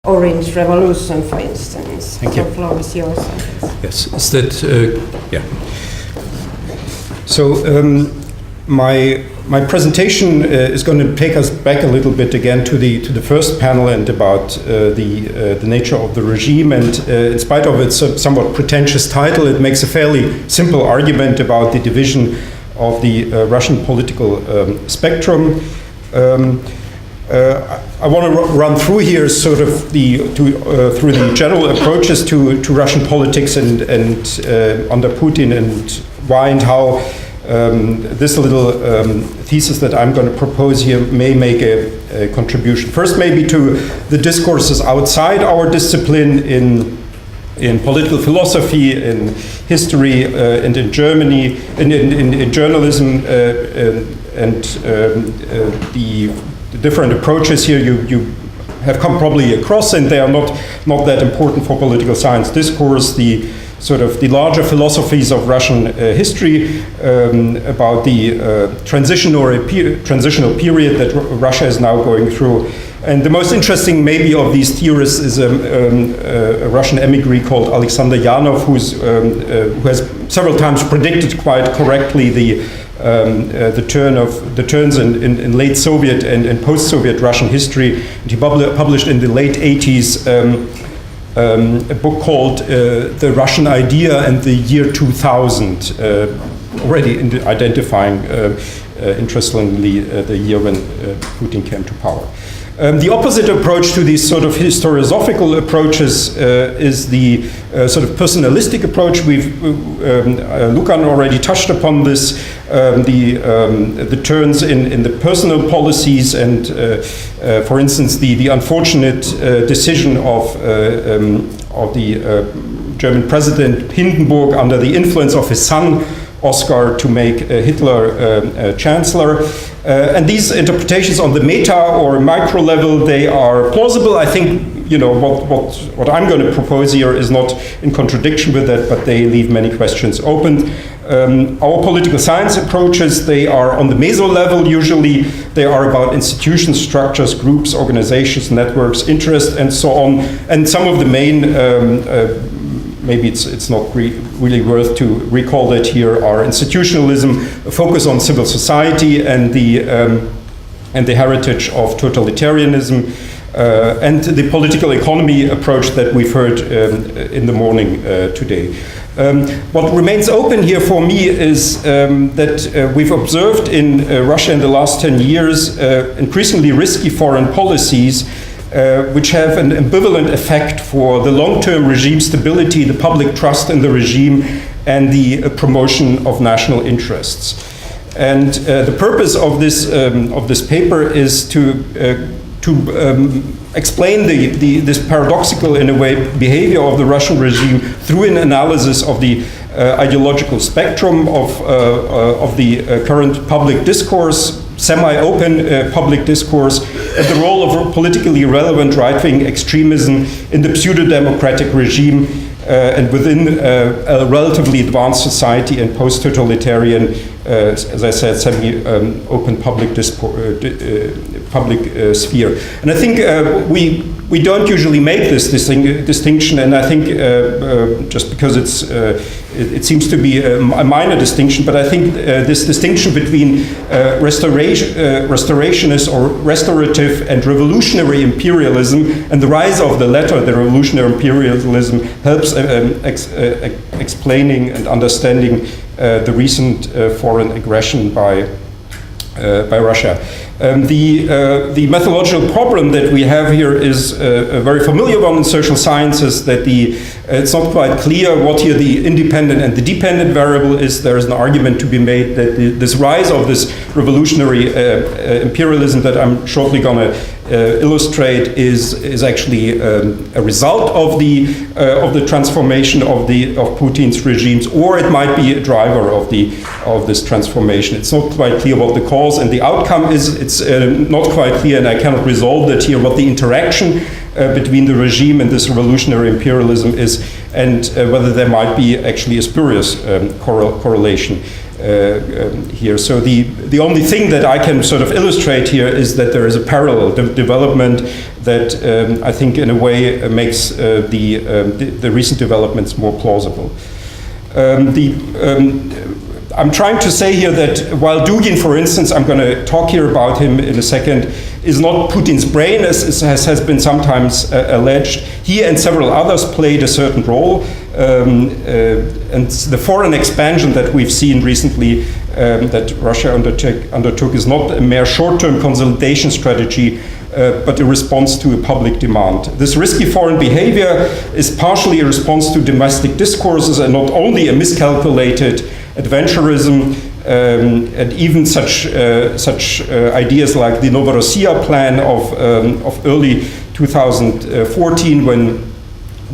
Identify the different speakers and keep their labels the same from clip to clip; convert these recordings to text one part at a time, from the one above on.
Speaker 1: Orange Revolution, for instance.
Speaker 2: Thank you.
Speaker 1: The floor is yours.
Speaker 2: Yes, is that, yeah. So my presentation is going to take us back a little bit again to the first panel and about the nature of the regime. And in spite of its somewhat pretentious title, it makes a fairly simple argument about the division of the Russian political spectrum. I want to run through here sort of through the general approaches to Russian politics and under Putin, and why and how this little thesis that I'm going to propose here may make a contribution. First, maybe to the discourses outside our discipline in political philosophy, in history, and in Germany, in journalism, and the different approaches here you have come probably across, and they are not that important for political science discourse. The sort of the larger philosophies of Russian history about the transitional period that Russia is now going through. And the most interesting maybe of these theorists is a Russian emigre called Alexander Yanov, who has several times predicted quite correctly the turns in late Soviet and post-Soviet Russian history. And he published in the late 80s a book called The Russian Idea and the Year 2000, already identifying, interestingly, the year when Putin came to power. The opposite approach to these sort of historiosophical approaches is the sort of personalistic approach. Dugan already touched upon this, the turns in the personal policies, and for instance the unfortunate decision of the German president Hindenburg, under the influence of his son Oscar, to make Hitler chancellor. And these interpretations on the meta or micro level, they are plausible. I think, you know, what I'm going to propose here is not in contradiction with that, but they leave many questions open. Our political science approaches, they are on the meso level usually. They are about institutions, structures, groups, organizations, networks, interest, and so on. And some of the main maybe it's not really worth to recall that here are institutionalism, a focus on civil society, and the heritage of totalitarianism, and the political economy approach that we've heard in the morning today. What remains open here for me is that we've observed in Russia in the last 10 years increasingly risky foreign policies which have an ambivalent effect for the long-term regime stability, the public trust in the regime, and the promotion of national interests. And the purpose of this paper is to explain this paradoxical, in a way, behavior of the Russian regime through an analysis of the ideological spectrum of the current public discourse, semi-open public discourse, and the role of politically relevant right-wing extremism in the pseudo-democratic regime and within a relatively advanced society and post-totalitarian, as I said, semi-open public sphere. And I think we don't usually make this distinction, and I think just because it seems to be a minor distinction, but I think this distinction between restorationist or restorative and revolutionary imperialism, and the rise of the latter, the revolutionary imperialism, helps explaining and understanding the recent foreign aggression by Russia. The methodological problem that we have here is a very familiar one in social sciences, that it's not quite clear what here the independent and the dependent variable is. There is an argument to be made that this rise of this revolutionary imperialism that I'm shortly going to illustrate is actually a result of the transformation of Putin's regimes, or it might be a driver of this transformation. It's not quite clear what the cause and the outcome is. It's not quite clear, and I cannot resolve that here, what the interaction between the regime and this revolutionary imperialism is, and whether there might be actually a spurious correlation here. So the only thing that I can sort of illustrate here is that there is a parallel development that I think in a way makes the recent developments more plausible. I'm trying to say here that while Dugin, for instance, I'm going to talk here about him in a second, is not Putin's brain, as has been sometimes alleged, he and several others played a certain role. And the foreign expansion that we've seen recently that Russia undertook is not a mere short-term consolidation strategy, but a response to a public demand. This risky foreign behavior is partially a response to domestic discourses and not only a miscalculated adventurism, and even such ideas like the Novorossiya plan of early 2014,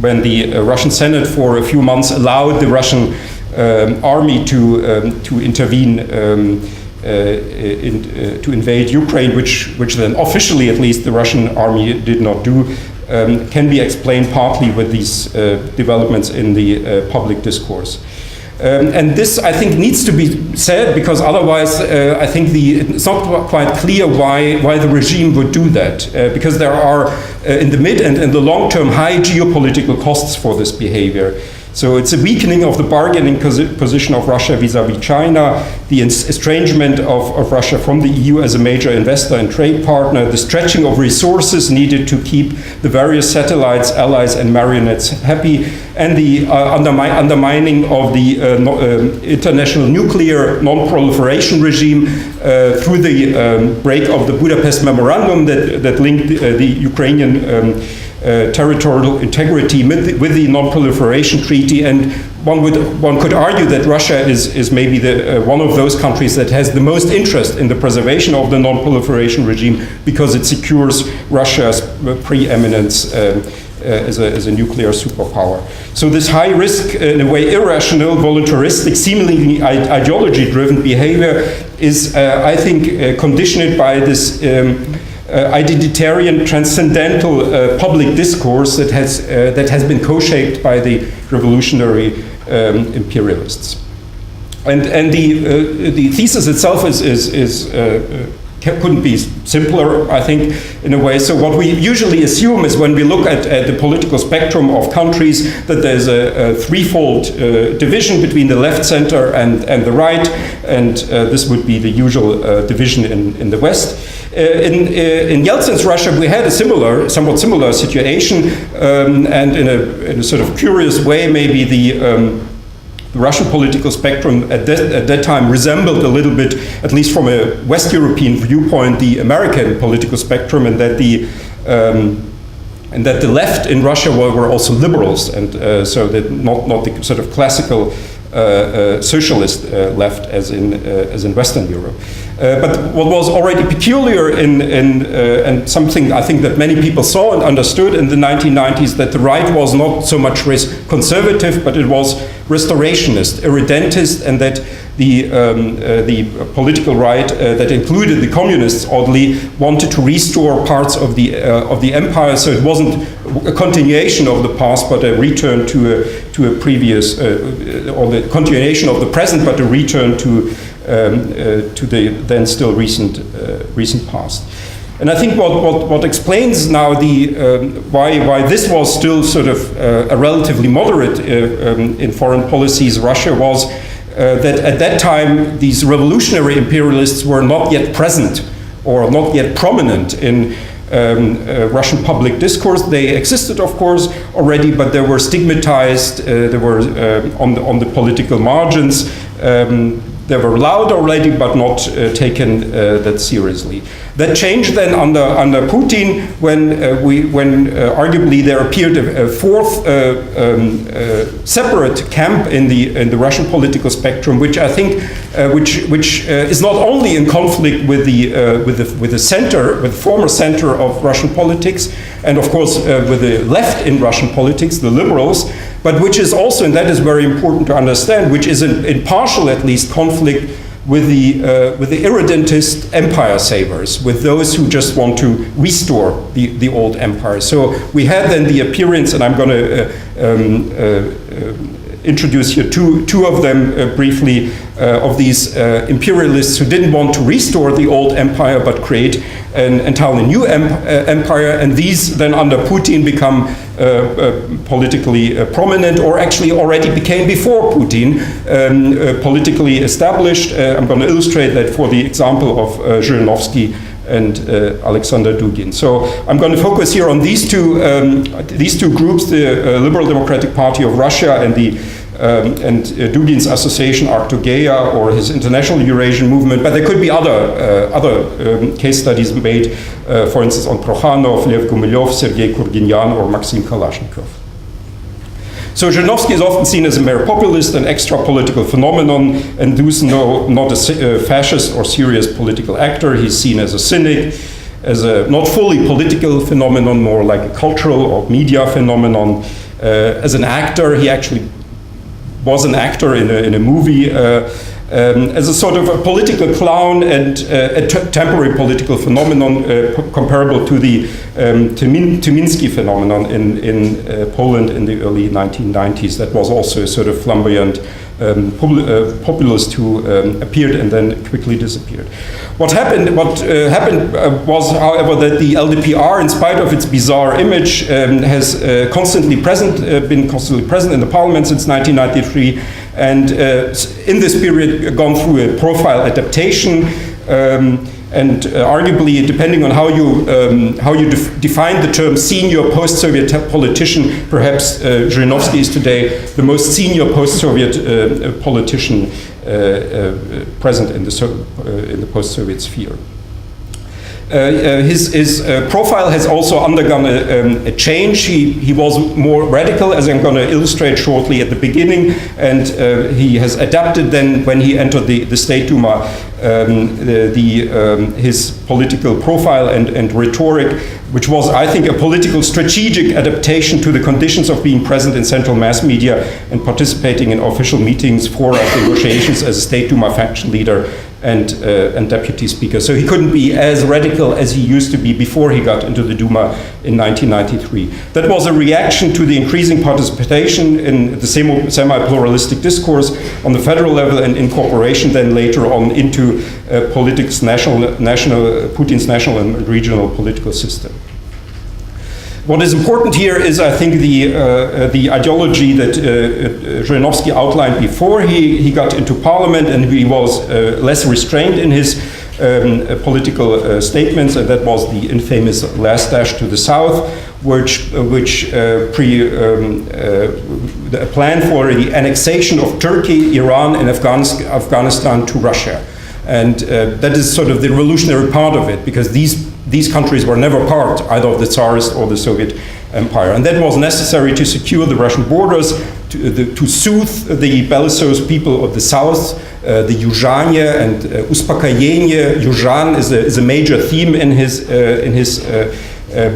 Speaker 2: when the Russian Senate for a few months allowed the Russian army to intervene to invade Ukraine, which then officially, at least, the Russian army did not do, can be explained partly with these developments in the public discourse. And this, I think, needs to be said, because otherwise I think it's not quite clear why the regime would do that, because there are, in the mid and in the long term, high geopolitical costs for this behavior. So it's a weakening of the bargaining position of Russia vis-à-vis China, the estrangement of Russia from the EU as a major investor and trade partner, the stretching of resources needed to keep the various satellites, allies, and marionettes happy, and the undermining of the international nuclear non-proliferation regime through the break of the Budapest Memorandum that linked the Ukrainian territorial integrity with the non-proliferation treaty. And one could argue that Russia is maybe one of those countries that has the most interest in the preservation of the non-proliferation regime, because it secures Russia's preeminence as a nuclear superpower. So this high risk, in a way irrational, voluntaristic, seemingly ideology-driven behavior is, I think, conditioned by this identitarian, transcendental public discourse that has been co-shaped by the revolutionary imperialists. And the thesis itself couldn't be simpler, I think, in a way. So what we usually assume is, when we look at the political spectrum of countries, that there's a threefold division between the left, center, and the right, and this would be the usual division in the West. In Yeltsin's Russia, we had a somewhat similar situation, and in a sort of curious way, maybe the Russian political spectrum at that time resembled a little bit, at least from a West European viewpoint, the American political spectrum, and that the left in Russia were also liberals, and so that not the sort of classical socialist left as in Western Europe. But what was already peculiar and something I think that many people saw and understood in the 1990s, that the right was not so much conservative, but it was restorationist, irredentist, and that the political right that included the communists, oddly, wanted to restore parts of the empire. So it wasn't a continuation of the past, but a return to a previous, or the continuation of the present, but a return to the then still recent past. And I think what explains now why this was still sort of a relatively moderate in foreign policies Russia was that at that time these revolutionary imperialists were not yet present or not yet prominent in Russian public discourse. They existed, of course, already, but they were stigmatized. They were on the political margins. They were loud already, but not taken that seriously. That changed then under Putin, when arguably there appeared a fourth separate camp in the Russian political spectrum, which I think which is not only in conflict with the center, with the former center of Russian politics, and of course with the left in Russian politics, the liberals, but which is also, and that is very important to understand, which is in partial at least conflict with the irredentist empire savers, with those who just want to restore the old empire. So we had then the appearance, and I'm going to introduce here two of them briefly, of these imperialists who didn't want to restore the old empire but create an entirely new empire, and these then under Putin become politically prominent, or actually already became before Putin politically established. I'm going to illustrate that for the example of Zhirinovsky and Alexander Dugin. So I'm going to focus here on these two groups, the Liberal Democratic Party of Russia and Dugin's association Arctogeia, or his International Eurasian Movement, but there could be other case studies made, for instance, on Prokhanov, Lev Gumilyov, Sergei Kurginyan, or Maxim Kalashnikov. So Zhirinovsky is often seen as a mere populist, an extra-political phenomenon, and thus not a fascist or serious political actor. He's seen as a cynic, as a not fully political phenomenon, more like a cultural or media phenomenon. As an actor, he actually was an actor in a movie, as a sort of a political clown and a temporary political phenomenon comparable to the Tymiński phenomenon in Poland in the early 1990s. That was also a sort of flamboyant populist who appeared and then quickly disappeared. What happened was, however, that the LDPR, in spite of its bizarre image, has been constantly present in the parliament since 1993, and in this period gone through a profile adaptation, and arguably, depending on how you define the term senior post-Soviet politician, perhaps Zhirinovsky is today the most senior post-Soviet politician present in the post-Soviet sphere. His profile has also undergone a change. He was more radical, as I'm going to illustrate shortly at the beginning, and he has adapted then when he entered the State Duma his political profile and rhetoric, which was, I think, a political strategic adaptation to the conditions of being present in central mass media and participating in official meetings, fora, negotiations as a State Duma faction leader and deputy speaker. So he couldn't be as radical as he used to be before he got into the Duma in 1993. That was a reaction to the increasing participation in the semi-pluralistic discourse on the federal level and incorporation then later on into politics, Putin's national and regional political system. What is important here is, I think, the ideology that Zhirinovsky outlined before he got into parliament, and he was less restrained in his political statements, and that was the infamous last dash to the south, which a plan for the annexation of Turkey, Iran, and Afghanistan to Russia. And that is sort of the revolutionary part of it, because these countries were never part either of the Tsarist or the Soviet Empire. And that was necessary to secure the Russian borders, to soothe the Beloruss people of the south, the Yuzhanie and Uspokojenie. Yuzhan is a major theme in his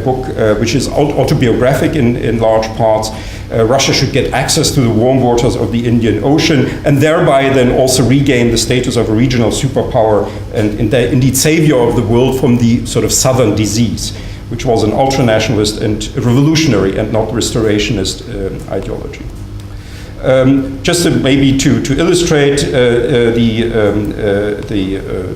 Speaker 2: book, which is autobiographic in large parts. Russia should get access to the warm waters of the Indian Ocean, and thereby then also regain the status of a regional superpower and indeed savior of the world from the sort of southern disease, which was an ultranationalist and revolutionary and not restorationist ideology. Just maybe to illustrate the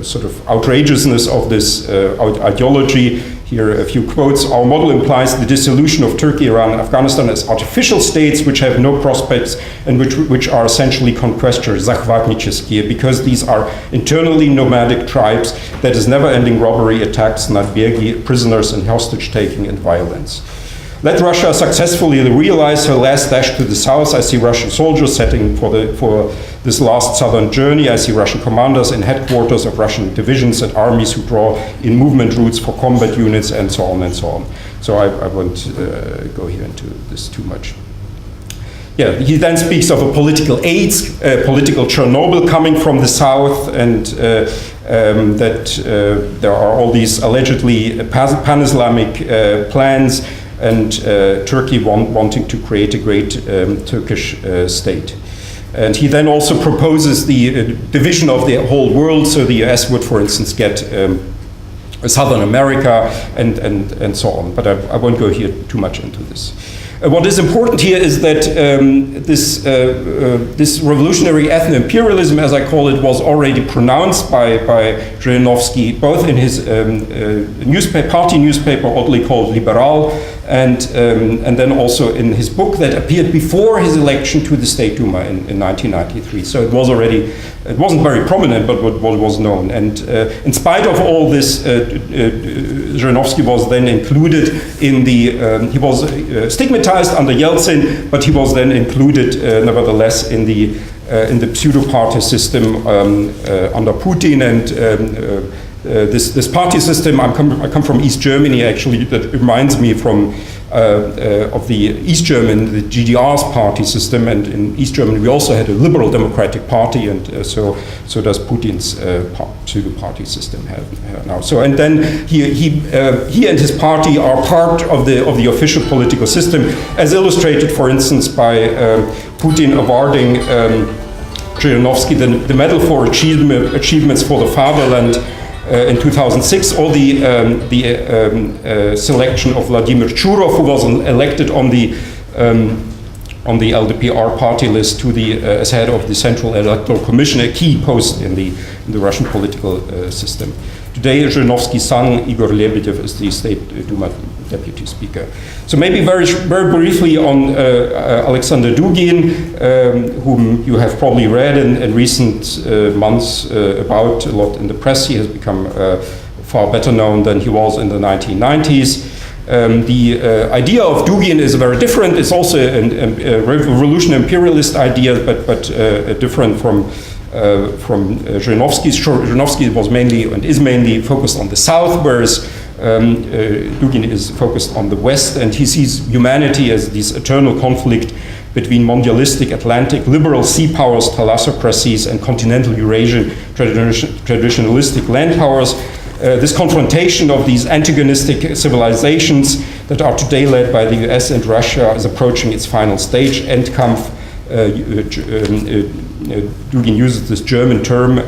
Speaker 2: sort of outrageousness of this ideology, here a few quotes. Our model implies the dissolution of Turkey, Iran, and Afghanistan as artificial states which have no prospects and which are essentially conquestors, zachvatnicheskие, because these are internally nomadic tribes that is never-ending robbery, attacks, nadbergi, prisoners and hostage-taking and violence. Let Russia successfully realize her last dash to the south. I see Russian soldiers setting for this last southern journey. I see Russian commanders in headquarters of Russian divisions and armies who draw in movement routes for combat units and so on and so on. So I won't go here into this too much. Yeah, he then speaks of a political AIDS, political Chernobyl coming from the south, and that there are all these allegedly pan-Islamic plans, and Turkey wanting to create a great Turkish state. And he then also proposes the division of the whole world, so the US would, for instance, get Southern America and so on. But I won't go here too much into this. What is important here is that this revolutionary ethno-imperialism, as I call it, was already pronounced by Zhirinovsky, both in his party newspaper, oddly called Liberal, and then also in his book that appeared before his election to the State Duma in 1993. So it was already, it wasn't very prominent, but what was known. And in spite of all this, Zhirinovsky was then included in the, he was stigmatized under Yeltsin, but he was then included nevertheless in the pseudo-party system under Putin. And this party system, I come from East Germany actually, that reminds me from of the East German, the GDR's party system, and in East Germany we also had a liberal democratic party, and so does Putin's pseudo-party system have now. So, and then he and his party are part of the official political system, as illustrated, for instance, by Putin awarding Zhirinovsky the Medal for Achievements for the Fatherland in 2006, or the selection of Vladimir Churov, who was elected on the LDPR party list to the as head of the Central Electoral Commission, a key post in the Russian political system. Today, Zhirinovsky's son Igor Lebedev is the State Duma deputy speaker. So maybe very briefly on Alexander Dugin, whom you have probably read in recent months about a lot in the press. He has become far better known than he was in the 1990s. The idea of Dugin is very different. It's also a revolutionary imperialist idea, but different from Zhirinovsky. Zhirinovsky was mainly and is mainly focused on the South, whereas Dugin is focused on the West, and he sees humanity as this eternal conflict between mondialistic Atlantic liberal sea powers, thalassocracies, and continental Eurasian traditionalistic land powers. This confrontation of these antagonistic civilizations that are today led by the US and Russia is approaching its final stage. Endkampf, Dugin uses this German term,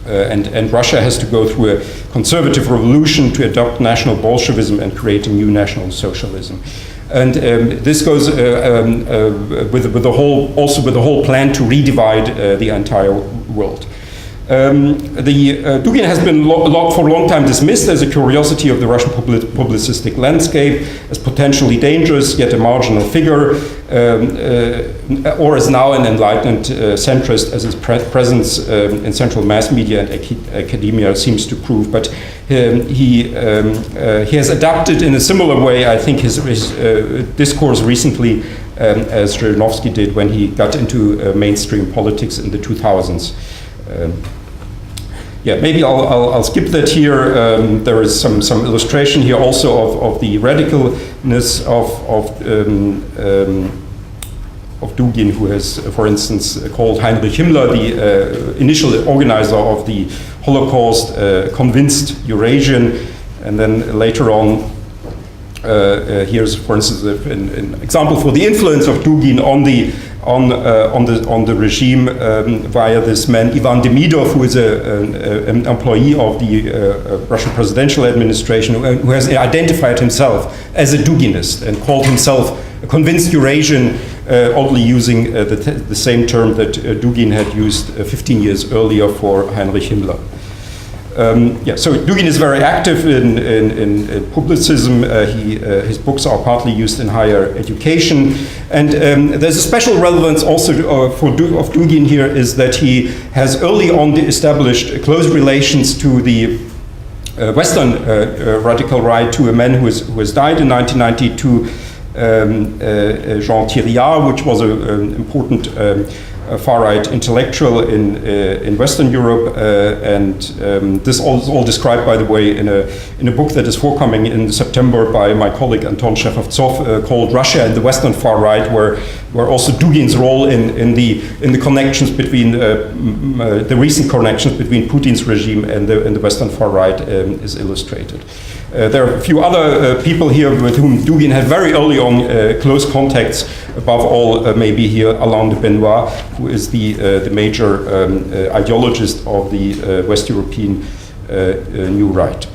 Speaker 2: and Russia has to go through a conservative revolution to adopt national Bolshevism and create a new national socialism. And this goes with the whole plan to redivide the entire world. Dugin has been for a long time dismissed as a curiosity of the Russian publicistic landscape, as potentially dangerous, yet a marginal figure, or as now an enlightened centrist, as his presence in central mass media and academia seems to prove. But he has adapted in a similar way, I think, his discourse recently as Zhirinovsky did when he got into mainstream politics in the 2000s. Yeah, maybe I'll skip that here. There is some illustration here also of the radicalness of Dugin, who has, for instance, called Heinrich Himmler, the initial organizer of the Holocaust, convinced Eurasian, and then later on, here's, for instance, an example for the influence of Dugin on the regime via this man Ivan Demidov, who is an employee of the Russian presidential administration, who has identified himself as a Duginist and called himself a convinced Eurasian, oddly using the same term that Dugin had used 15 years earlier for Heinrich Himmler. So Dugin is very active in publicism. His books are partly used in higher education, and there's a special relevance also of Dugin here is that he has early on established close relations to the Western radical right, to a man who has died in 1992, Jean Thiriart, which was an important far-right intellectual in Western Europe, and this is all described, by the way, in a book that is forthcoming in September by my colleague Anton Shevtsov, called Russia and the Western Far Right, where also Dugin's role in the connections between the recent connections between Putin's regime and the Western Far Right is illustrated. There are a few other people here with whom Dugan had very early on close contacts. Above all, maybe here Alain de Benoit, who is the major ideologist of the West European New Right.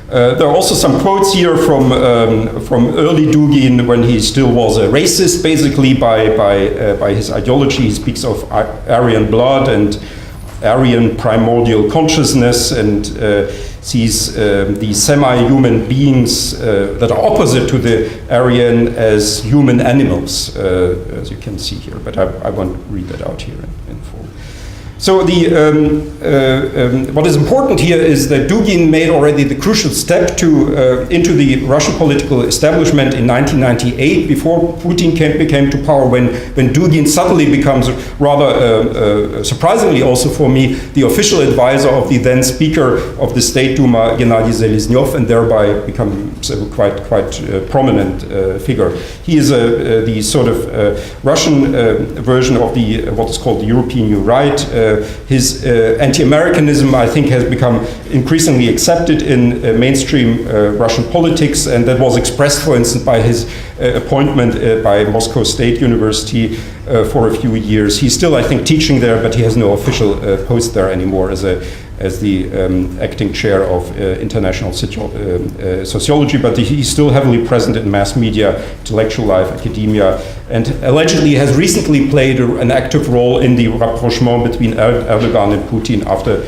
Speaker 2: There are also some quotes here from early Dugin when he still was a racist, basically by his ideology. He speaks of Aryan blood and Aryan primordial consciousness, and sees the semi-human beings that are opposite to the Aryan as human animals, as you can see here. But I won't read that out here in full. So what is important here is that Dugin made already the crucial step into the Russian political establishment in 1998, before Putin became to power, when Dugin suddenly becomes, rather surprisingly also for me, the official advisor of the then Speaker of the State Duma, Gennady Zeleznov, and thereby becomes a quite prominent figure. He is the sort of Russian version of what is called the European New Right. His anti-Americanism, I think, has become increasingly accepted in mainstream Russian politics, and that was expressed, for instance, by his appointment by Moscow State University for a few years. He's still, I think, teaching there, but he has no official post there anymore as the acting chair of international sociology, but he's still heavily present in mass media, intellectual life, academia, and allegedly has recently played an active role in the rapprochement between Erdogan and Putin after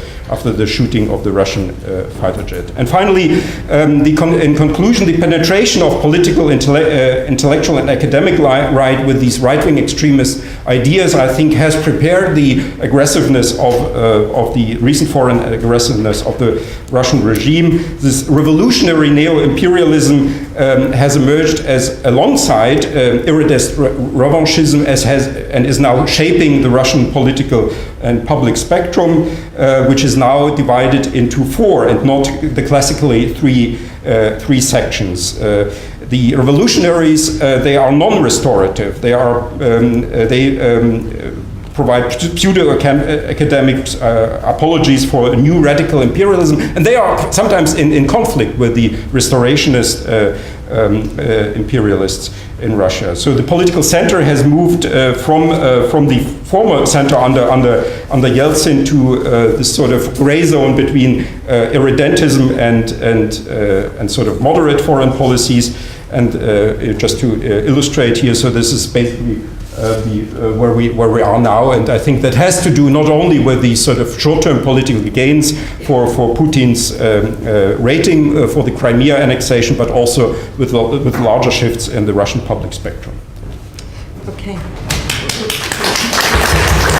Speaker 2: the shooting of the Russian fighter jet. And finally, in conclusion, the penetration of political, intellectual and academic right with these right-wing extremist ideas, I think, has prepared the aggressiveness of the recent foreign aggressiveness of the Russian regime. This revolutionary neo-imperialism has emerged as alongside iridescent revanchism and is now shaping the Russian political and public spectrum, which is now divided into four and not the classically three sections. The revolutionaries, they are non-restorative. They provide pseudo-academic apologies for a new radical imperialism, and they are sometimes in conflict with the restorationist imperialists in Russia. So the political center has moved from the former center under Yeltsin to this sort of gray zone between irredentism and sort of moderate foreign policies. And just to illustrate here, so this is basically where we are now, and I think that has to do not only with the sort of short-term political gains for Putin's rating for the Crimea annexation, but also with larger shifts in the Russian public spectrum.
Speaker 1: Okay.